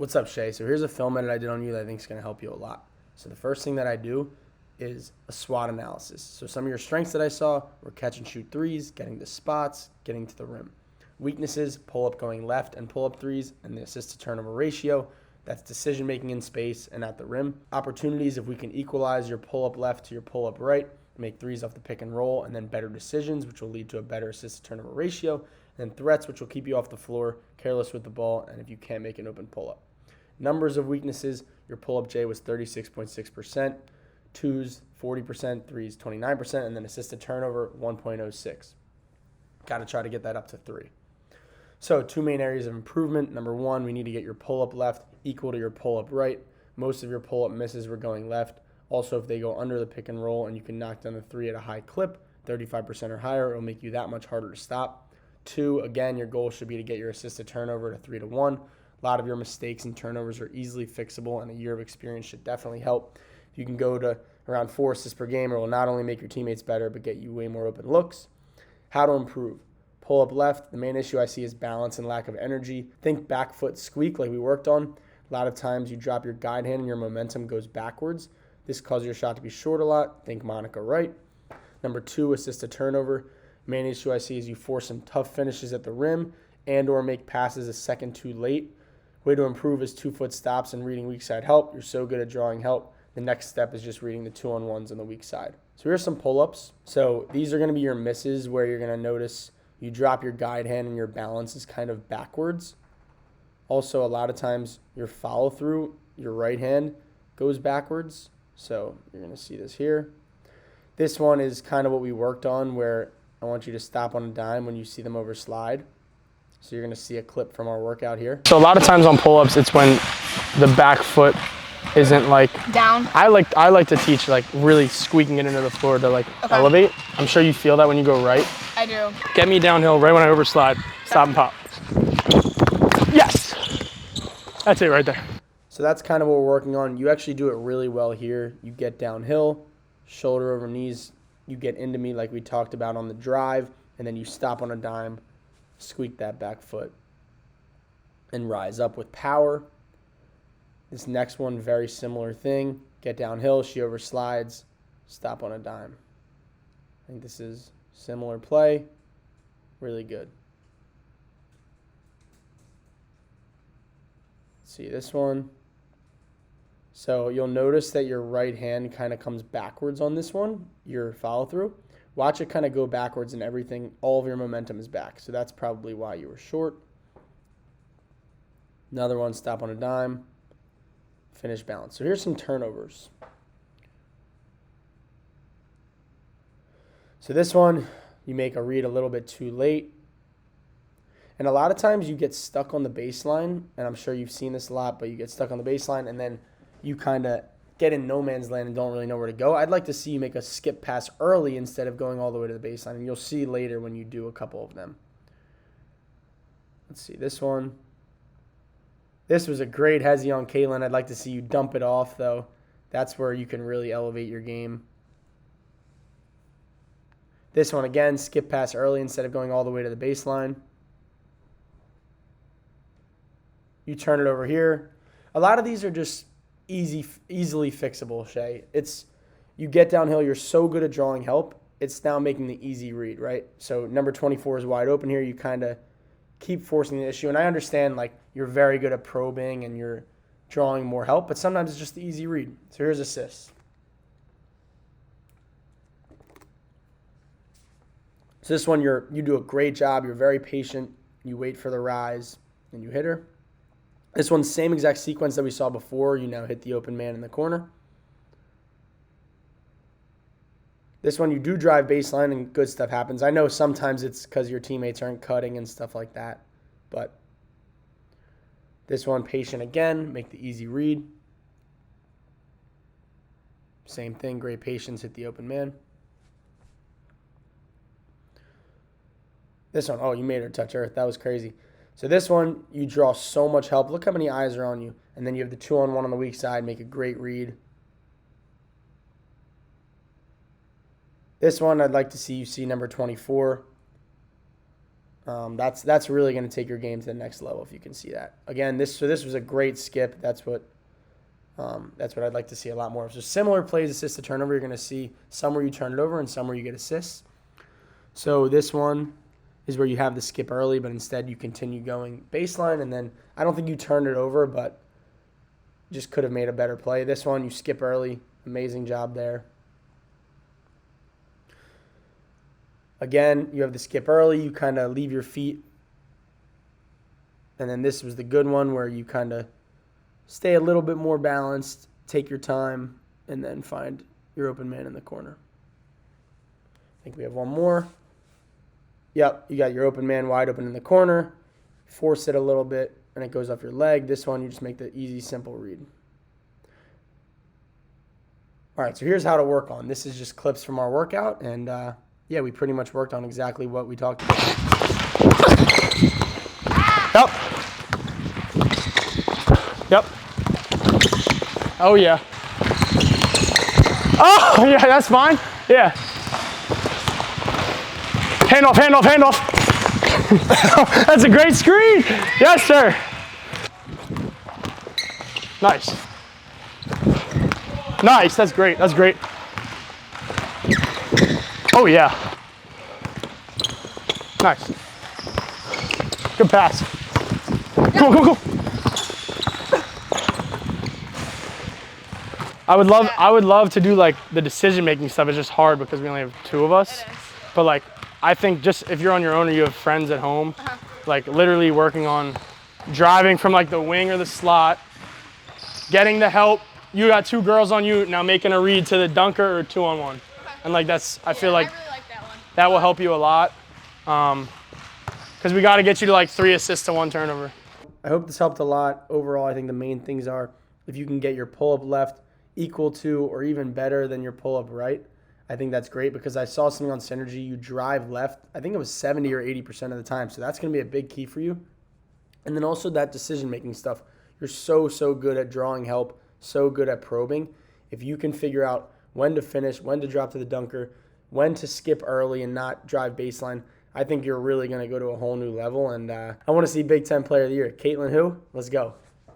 What's up, Shay? So here's a film edit I did on you that I think is going to help you a lot. So the first thing that I do is a SWOT analysis. So some of your strengths that I saw were catch and shoot threes, getting to spots, getting to the rim. Weaknesses, pull up going left and pull up threes, and the assist to turnover ratio. That's decision making in space and at the rim. Opportunities, if we can equalize your pull up left to your pull up right, make threes off the pick and roll, and then better decisions, which will lead to a better assist to turnover ratio. And then threats, which will keep you off the floor, careless with the ball, and if you can't make an open pull up. Numbers of weaknesses, your pull-up J was 36.6%, twos 40%, threes 29%, and then assist to turnover 1.06. Got to try to get that up to 3. So 2 main areas of improvement. Number 1, we need to get your pull-up left equal to your pull-up right. Most of your pull-up misses were going left. Also, if they go under the pick and roll and you can knock down the 3 at a high clip, 35% or higher, it'll make you that much harder to stop. 2, again, your goal should be to get your assist to turnover to 3 to 1. A lot of your mistakes and turnovers are easily fixable, and a year of experience should definitely help. If you can go to around 4 assists per game, it will not only make your teammates better, but get you way more open looks. How to improve. Pull up left. The main issue I see is balance and lack of energy. Think back foot squeak like we worked on. A lot of times you drop your guide hand and your momentum goes backwards. This causes your shot to be short a lot. Think Monica Wright. Number 2, assist to turnover. Main issue I see is you force some tough finishes at the rim and or make passes a second too late. Way to improve is 2-foot stops and reading weak side help. You're so good at drawing help. The next step is just reading the 2-on-1s on the weak side. So here's some pull-ups. So these are going to be your misses where you're going to notice you drop your guide hand and your balance is kind of backwards. Also, a lot of times your follow-through, your right hand goes backwards. So you're going to see this here. This one is kind of what we worked on where I want you to stop on a dime when you see them overslide. So you're going to see a clip from our workout here. So a lot of times on pull-ups, it's when the back foot isn't like down. I like to teach like really squeaking it into the floor to like elevate. I'm sure you feel that when you go right. I do. Get me downhill right when I overslide. Stop and pop. Yes. That's it right there. So that's kind of what we're working on. You actually do it really well here. You get downhill, shoulder over knees. You get into me like we talked about on the drive, and then you stop on a dime. Squeak that back foot and rise up with power. This next one, very similar thing. Get downhill, she overslides, stop on a dime. I think this is similar play, really good. Let's see this one. So you'll notice that your right hand kind of comes backwards on this one, your follow through. Watch it kind of go backwards and everything, all of your momentum is back. So that's probably why you were short. Another one, stop on a dime, finish balance. So here's some turnovers. So this one, you make a read a little bit too late. And a lot of times you get stuck on the baseline, and I'm sure you've seen this a lot, but you get stuck on the baseline and then you kind of get in no man's land and don't really know where to go. I'd like to see you make a skip pass early instead of going all the way to the baseline, and you'll see later when you do a couple of them. Let's see this one. This was a great hezzy on Caitlin. I'd like to see you dump it off, though. That's where you can really elevate your game. This one, again, skip pass early instead of going all the way to the baseline. You turn it over here. A lot of these are just easily fixable, Shay. It's you get downhill, you're so good at drawing help, it's now making the easy read, right? So number 24 is wide open here. You kind of keep forcing the issue. And I understand, like, you're very good at probing and you're drawing more help, but sometimes it's just the easy read. So here's assists. So this one, you do a great job. You're very patient. You wait for the rise, and you hit her. This one's same exact sequence that we saw before. You now hit the open man in the corner. This one, you do drive baseline, and good stuff happens. I know sometimes it's because your teammates aren't cutting and stuff like that, but this one, patient again, make the easy read. Same thing, great patience, hit the open man. This one, oh, you made her touch earth. That was crazy. So this one, you draw so much help. Look how many eyes are on you. And then you have the 2-on-1 on the weak side. Make a great read. This one, I'd like to see you see number 24. That's really going to take your game to the next level if you can see that. Again, this was a great skip. That's what I'd like to see a lot more. So similar plays, assist to turnover, you're going to see some where you turn it over and some where you get assists. So this one is where you have the skip early, but instead you continue going baseline, and then I don't think you turned it over, but just could have made a better play. This one, you skip early. Amazing job there. Again, you have the skip early. You kind of leave your feet. And then this was the good one where you kind of stay a little bit more balanced, take your time, and then find your open man in the corner. I think we have one more. Yep, you got your open man wide open in the corner. Force it a little bit, and it goes off your leg. This one, you just make the easy, simple read. All right, so here's how to work on. This is just clips from our workout, and yeah, we pretty much worked on exactly what we talked about. Yep. Yep. Oh, yeah. Oh, yeah, that's fine. Yeah. Hand off, hand off, hand off. That's a great screen. Yes, sir. Nice. Nice, that's great, that's great. Oh, yeah. Nice. Good pass. Go, go, go. I would love to do like the decision-making stuff. It's just hard because we only have two of us. But like, I think just if you're on your own or you have friends at home, like literally working on driving from like the wing or the slot, getting the help. You got two girls on you, now making a read to the dunker or 2-on-1. Okay. And like I feel like, I really like that one. That will help you a lot. Because we got to get you to like 3 assists to 1 turnover. I hope this helped a lot. Overall, I think the main things are if you can get your pull-up left equal to or even better than your pull-up right, I think that's great because I saw something on Synergy, you drive left, I think it was 70 or 80% of the time. So that's going to be a big key for you. And then also that decision-making stuff. You're so good at drawing help, so good at probing. If you can figure out when to finish, when to drop to the dunker, when to skip early and not drive baseline, I think you're really going to go to a whole new level. And I want to see Big Ten Player of the Year. Caitlin who? Let's go.